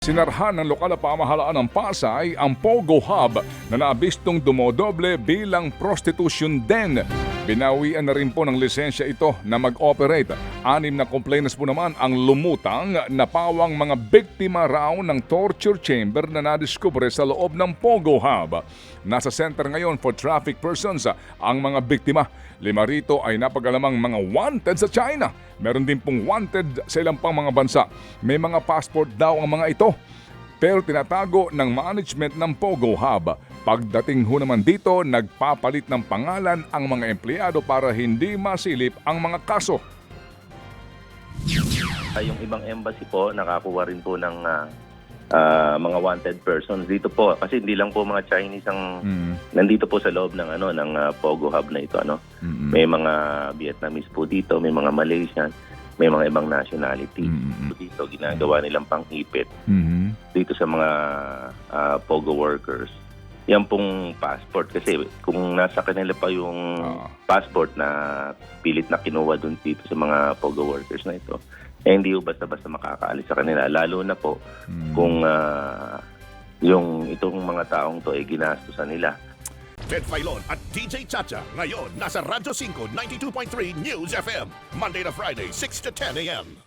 Sinarhan ng lokal na pamahalaan ng Pasay ang Pogo Hub na naabistong dumodoble bilang prostitution den. Binawian na rin po ng lisensya ito na mag-operate. 6 na complainants po naman ang lumutang na pawang mga biktima raw ng torture chamber na nadiskubre sa loob ng Pogo Hub. Nasa center ngayon for traffic persons ang mga biktima. 5 rito ay napagalamang mga wanted sa China. Meron din pong wanted sa ilang pang mga bansa. May mga passport daw ang mga ito. Pero tinatago ng management ng Pogo Hub. Pagdating ho naman dito, nagpapalit ng pangalan ang mga empleyado para hindi masilip ang mga kaso. Yung ibang embassy po, nakakuha rin po ng mga wanted persons dito po. Kasi hindi lang po mga Chinese ang nandito po sa loob ng Pogo Hub na ito. May mga Vietnamese po dito, may mga Malaysian, may mga ibang nationality. Dito ginagawa nilang pang-ipit dito sa mga Pogo workers. Yan pong passport kasi kung nasa kanila pa yung passport na pilit na kinuha dun dito sa mga Pogo workers na ito, hindi po basta-basta makakaalis sa kanila. Lalo na po kung yung itong mga taong to ay ginastusan nila. Ted Filon at DJ Chacha ngayon nasa Radyo 5 92.3 News FM Monday to Friday 6 to 10 a.m.